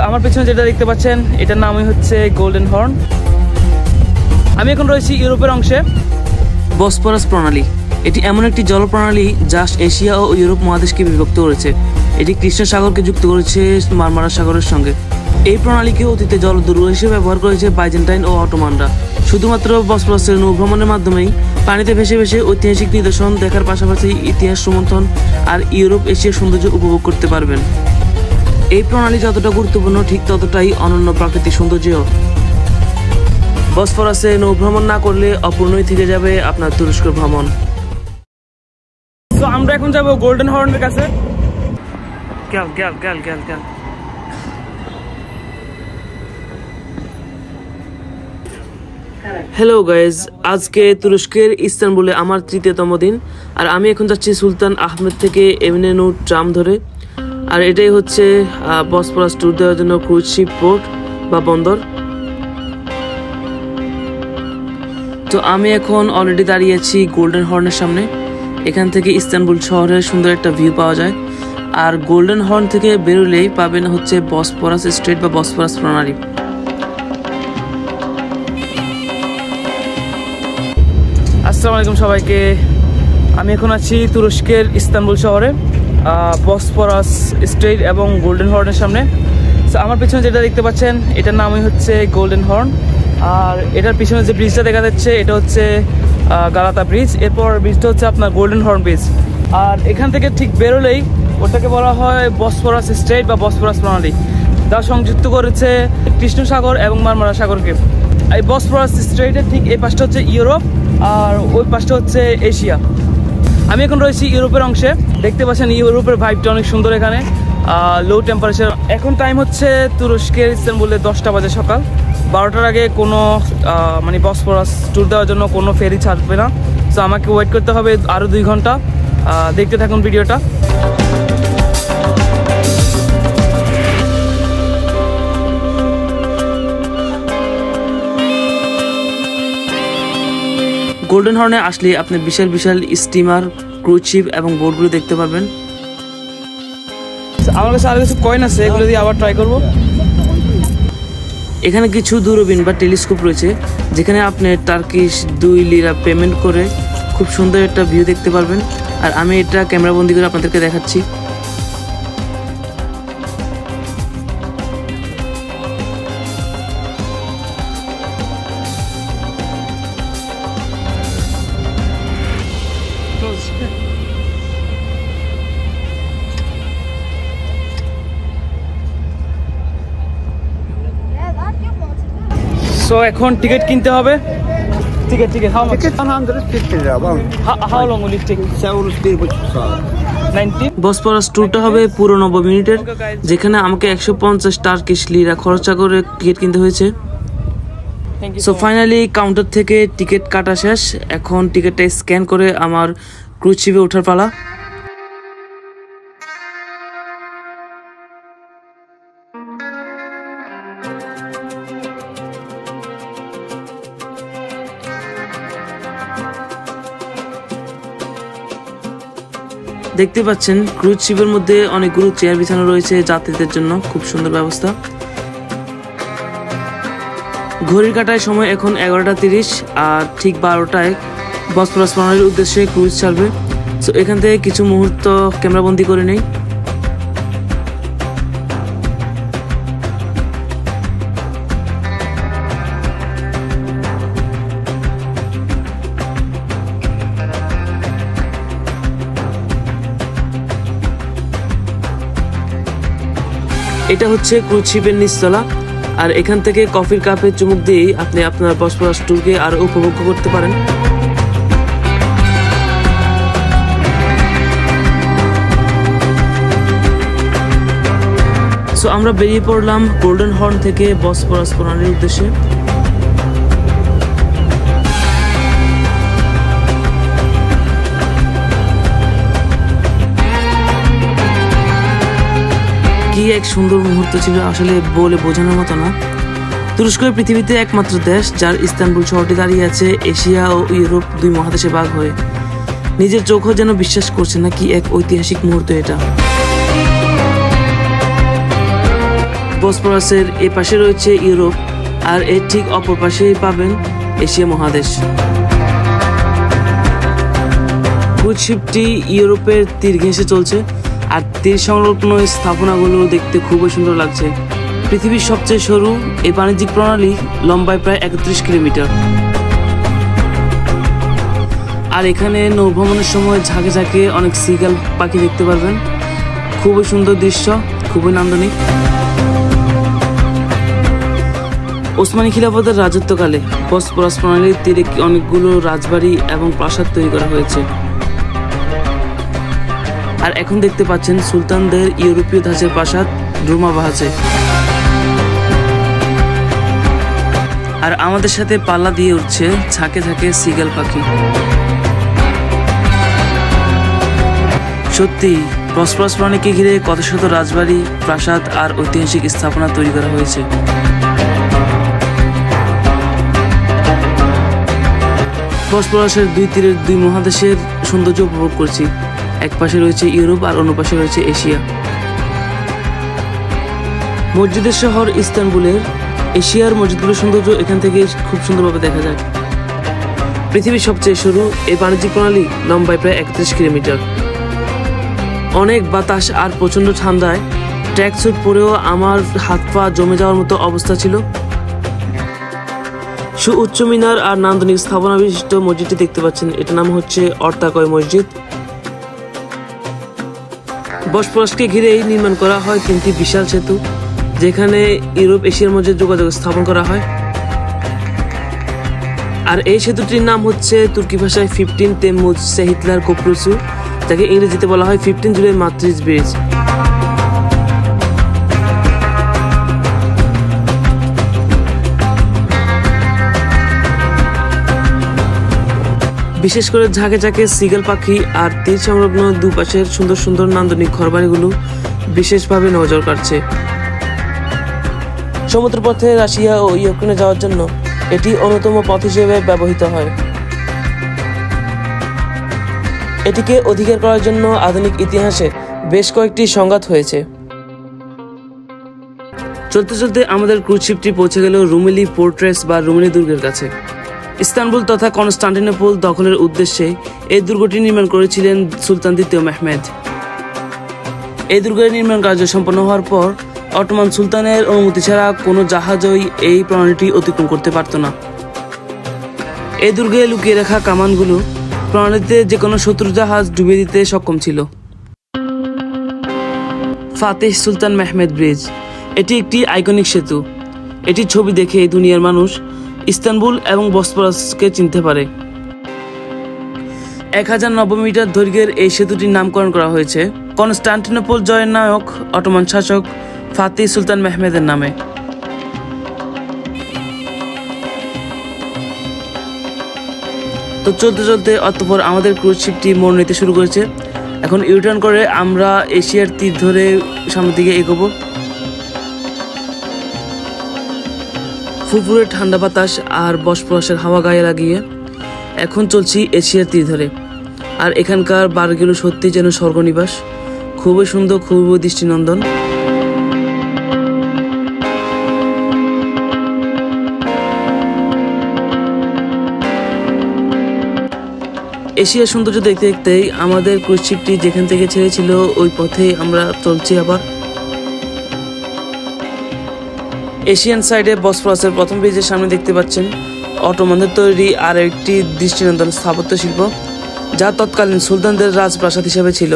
আমার পেছনে যেটা দেখতে পাচ্ছেন এটার নামই হচ্ছে গোল্ডেন হর্ন। আমি এখন রয়েছি ইউরোপের অংশে। বসফরাস প্রণালী এটি এমন একটি জল প্রণালী যা এশিয়া ও ইউরোপ মহাদেশকে বিভক্ত করেছে। এটি কৃষ্ণ সাগরকে যুক্ত করেছে মার্মারা সাগরের সঙ্গে। এই প্রণালীকে অতীতে জলদুর্গ হিসেবে ব্যবহার করেছে বাইজেন্টাইন ও অটোমানরা। শুধুমাত্র বসফরাসের নৌভ্রমণের মাধ্যমেই পানিতে ভেসে ভেসে ঐতিহাসিক নিদর্শন দেখার পাশাপাশি ইতিহাস সমর্থন আর ইউরোপ এশিয়ার সৌন্দর্য উপভোগ করতে পারবেন। এই প্রণালী যতটা গুরুত্বপূর্ণ ঠিক ততটাই অনন্য প্রাকৃতিক সৌন্দর্য। বসফরাসে নৌভ্রমণ না করলে অপূর্ণই থেকে যাবে আপনার তুরস্ক ভ্রমণ। তো আমরা এখন যাব গোল্ডেন হর্নের কাছে। হ্যালো গাইজ, আজকে তুরস্কের ইস্তানবুলে আমার ৩য়তম দিন। আর আমি এখন যাচ্ছি সুলতান আহমেদ থেকে এমিনেনু ট্রাম ধরে। আর এটাই হচ্ছে বসফরাস ট্যুর দেওয়ার জন্য ক্রুজ শিপ পোর্ট বা বন্দর। তো আমি এখন অলরেডি দাঁড়িয়ে আছি গোল্ডেন হর্নের সামনে। এখান থেকে ইস্তানবুল শহরের সুন্দর একটা ভিউ পাওয়া যায়। আর গোল্ডেন হর্ন থেকে বেরোলেই পাবেন হচ্ছে বসফরাস স্ট্রেট বা বসফরাস প্রণালী। আসসালামু আলাইকুম সবাইকে। আমি এখন আছি তুরস্কের ইস্তানবুল শহরে বসফরাস স্ট্রেট এবং গোল্ডেন হর্নের সামনে। আমার পিছনে যেটা দেখতে পাচ্ছেন এটার নামই হচ্ছে গোল্ডেন হর্ন। আর এটার পিছনে যে ব্রিজটা দেখা যাচ্ছে এটা হচ্ছে গালাতা ব্রিজ। এরপর ব্রিজটা হচ্ছে আপনার গোল্ডেন হর্ন ব্রিজ। আর এখান থেকে ঠিক বেরোলেই ওটাকে বলা হয় বসফরাস স্ট্রেট বা বসফরাস প্রণালী, যা সংযুক্ত করেছে কৃষ্ণ সাগর এবং মার্মারা সাগরকে। এই বসফরাস স্ট্রেটের ঠিক এই পাশটা হচ্ছে ইউরোপ আর ওই পাশটা হচ্ছে এশিয়া। আমি এখন রয়েছি ইউরোপের অংশে। দেখতে পাচ্ছেন ইউরোপের ভাইবটা অনেক সুন্দর। এখানে লো টেম্পারেচার। এখন টাইম হচ্ছে তুরস্কের ইস্তানবুলে 10টা বাজে সকাল। 12টার আগে কোনো বসফরাস ট্যুর দেওয়ার জন্য কোনো ফেরি ছাড়বে না। সো আমাকে ওয়েট করতে হবে আরও 2 ঘন্টা। দেখতে থাকুন ভিডিওটা। গোল্ডেন হর্নে আসলে আপনি বিশাল বিশাল স্টিমার, ক্রুজ শিপ এবং বোটগুলো দেখতে পারবেন। আমার কাছে আরো কিছু কয়েন আছে, এগুলো দিয়ে আবার ট্রাই করব। এখানে কিছু দূরবীন বা টেলিস্কোপ রয়েছে যেখানে আপনি টার্কিশ 2 লিরা পেমেন্ট করে খুব সুন্দর একটা ভিউ দেখতে পারবেন। আর আমি এটা ক্যামেরা বন্দি করে আপনাদেরকে দেখাচ্ছি। সো এখন টিকিট কিনতে হবে। Ticket how much? 150 lira. How long will it take? 1.5 saat. 90। Bosphorus ট্যুরটা হবে পুরো 90 মিনিটের, যেখানে আমাকে 150 টার্কিশ লিরা খরচা করে টিকিট কিনতে হয়েছে। সো ফাইনালি কাউন্টার থেকে টিকিট কাটা শেষ। এখন টিকিটটা স্ক্যান করে আমার ক্রুজ শিপে ওঠার পালা। দেখতে পাচ্ছেন ক্রুজ শিপের মধ্যে অনেকগুলো চেয়ার বিছানো রয়েছে যাত্রীদের জন্য, খুব সুন্দর ব্যবস্থা। ঘড়ির কাঁটায় সময় এখন 11টা 30 আর ঠিক 12টায় বসফরাস প্রণালীর উদ্দেশ্যে ক্রুজ ছাড়বে। সো এখান থেকে কিছু মুহূর্ত ক্যামেরাবন্দি করে নেই। এটা হচ্ছে ক্রুজ শিপের নিচতলা। আর এখান থেকে কফির কাপে চুমুক দিয়েই আপনি আপনার বসফরাস ট্যুরকে আরো উপভোগ করতে পারেন। সো আমরা বেরিয়ে পড়লাম গোল্ডেন হর্ন থেকে বসফরাস প্রণালীর উদ্দেশ্যে। কি এক সুন্দর মুহূর্ত ছিল, আসলে বলে বোঝানোর মতো না। তুরস্ক পৃথিবীতে একমাত্র দেশ যার ইস্তানবুল শহরটি দাঁড়িয়ে আছে এশিয়া ও ইউরোপ 2 মহাদেশে ভাগ হয়ে। নিজের চোখও যেন বিশ্বাস করছে না কি এক ঐতিহাসিক মুহূর্ত এটা। বসফরাসের এ পাশে রয়েছে ইউরোপ, আর এর ঠিক অপর পাশেই পাবেন এশিয়া মহাদেশ। ক্রুজ শিপটি ইউরোপের তীর ঘেঁষে চলছে, আর তীর সংলগ্ন স্থাপনাগুলো দেখতে খুবই সুন্দর লাগছে। পৃথিবীর সবচেয়ে সরু এই বাণিজ্যিক প্রণালী লম্বায় প্রায় 31 কিলোমিটার। আর এখানে নৌভ্রমণের সময় ঝাঁকে ঝাঁকে অনেক সিগাল পাখি দেখতে পারবেন। খুবই সুন্দর দৃশ্য, খুবই নান্দনিক। ওসমানী খিলাফতের রাজত্বকালে বসফরাস প্রণালীর তীরে অনেকগুলো রাজবাড়ি এবং প্রাসাদ তৈরি করা হয়েছে। আর এখন দেখতে পাচ্ছেন সুলতানদের ইউরোপীয় ধাঁচের প্রাসাদ ড্রোমা বাহাজে। আর আমাদের সাথে পাল্লা দিয়ে উঠছে ঝাঁকে ঝাঁকে সিগাল পাখি। সত্যি বসফরাস প্রণালীকে ঘিরে কত শত রাজবাড়ি, প্রাসাদ আর ঐতিহাসিক স্থাপনা তৈরি করা হয়েছে। বসফরাসের দুই তীরের দুই মহাদেশের সৌন্দর্য উপভোগ করছি। এক পাশে রয়েছে ইউরোপ আর অন্য পাশে রয়েছে এশিয়া। মসজিদের শহর ইস্তানবুলের এশিয়ার মসজিদগুলোর সৌন্দর্য এখান থেকে খুব সুন্দরভাবে দেখা যায়। পৃথিবীর সবচেয়ে সরু এই বাণিজ্যিক প্রণালী লম্বায় প্রায় 31 কিলোমিটার। অনেক বাতাস আর প্রচণ্ড ঠান্ডায় ট্র্যাক স্যুট পরেও আমার হাত পা জমে যাওয়ার মতো অবস্থা ছিল। সুউচ্চ মিনার আর নান্দনিক স্থাপনা বিশিষ্ট মসজিদটি দেখতে পাচ্ছেন, এটার নাম হচ্ছে অর্তাকয় মসজিদ। বসফরাসকে ঘিরেই নির্মাণ করা হয় 3টি বিশাল সেতু, যেখানে ইউরোপ এশিয়ার মধ্যে যোগাযোগ স্থাপন করা হয়। আর এই সেতুটির নাম হচ্ছে তুর্কি ভাষায় 15 তেমুজ সেহিতলার কোপ্রুসু, যাকে ইংরেজিতে বলা হয় 15 জুলাই মাত্রিজ ব্রিজ। বিশেষ করে ঝাঁকে ঝাঁকে সিগাল পাখি আর তীর সংলগ্ন দুপাশের সুন্দর সুন্দর নান্দনিক ঘরবাড়িগুলো বিশেষভাবে নজর কাটছে। সমুদ্রপথে রাশিয়া ও ইউক্রেনে যাওয়ার জন্য এটি অন্যতম পথ হিসেবে ব্যবহৃত হয়। এটিকে অধিকার করার জন্য আধুনিক ইতিহাসে বেশ কয়েকটি সংঘাত হয়েছে। চলতে চলতে আমাদের ক্রুজ শিপটি পৌঁছে গেল রুমেলি ফোর্ট্রেস বা রুমেলি দুর্গের কাছে। ইস্তানবুল তথা কনস্টান্টিনোপল দখলের উদ্দেশ্যে এই দুর্গটি নির্মাণ করেছিলেন সুলতান দ্বিতীয় মেহমেদ। এই দুর্গের নির্মাণ কার্য সম্পন্ন হওয়ার পর অটোমান সুলতানের অনুমতি ছাড়া কোনো জাহাজই এই প্রণালীটি অতিক্রম করতে পারত না। এই দুর্গে লুকিয়ে রাখা কামানগুলো প্রণালীতে যে কোনো শত্রু জাহাজ ডুবিয়ে দিতে সক্ষম ছিল। ফাতেহ সুলতান মেহমেদ ব্রিজ, এটি একটি আইকনিক সেতু। এটি ছবি দেখে দুনিয়ার মানুষ ইস্তানবুল এবং বসফরাসকে চিনতে পারে। 1090 মিটার দৈর্ঘ্যের এই সেতুটির নামকরণ করা হয়েছে কনস্টান্টিনোপল জয়ের নায়ক অটোমান শাসক ফাতেহ সুলতান মেহমেদের নামে। তো চলতে চলতে অতঃপর আমাদের ক্রুজ শিপটি মোড় নিতে শুরু করেছে। এখন ইউটার্ন করে আমরা এশিয়ার তীর ধরে সামনের দিকে এগোবো। ফুরফুরে ঠান্ডা বাতাস আর বসফরাসের হাওয়া গায়ে লাগিয়ে এখন চলছি এশিয়ার তীর ধরে। আর এখানকার বাড়িগুলো সত্যি যেন স্বর্গনিবাস, খুবই সুন্দর, খুবই দৃষ্টিনন্দন। এশিয়ার সৌন্দর্য দেখতে দেখতেই আমাদের ক্রুজ শিপটি যেখান থেকে ছেড়েছিল ওই পথেই আমরা চলছি আবার। এশিয়ান সাইডে বসফরাসের প্রথম ব্রিজের সামনে দেখতে পাচ্ছেন অটোমানদের তৈরি আর একটি দৃষ্টিনন্দন স্থাপত্য শিল্প, যা তৎকালীন সুলতানদের রাজপ্রাসাদ হিসেবে ছিল।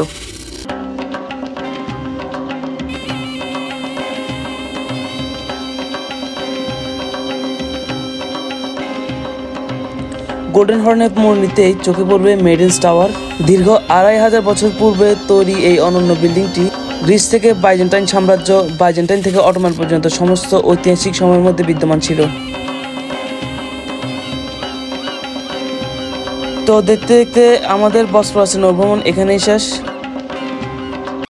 গোল্ডেন হর্নের মোড় নিতেই চোখে পড়বে মেডেন্স টাওয়ার। দীর্ঘ 2500 বছর পূর্বে তৈরি এই অনন্য বিল্ডিংটি গ্রিস থেকে বাইজেন্টাইন সাম্রাজ্য, বাইজেন্টাইন থেকে অটোমান পর্যন্ত সমস্ত ঐতিহাসিক সময়ের মধ্যে বিদ্যমান ছিল। তো দেখতে দেখতে আমাদের বসফরাসের নৌভ্রমণ এখানেই শেষ।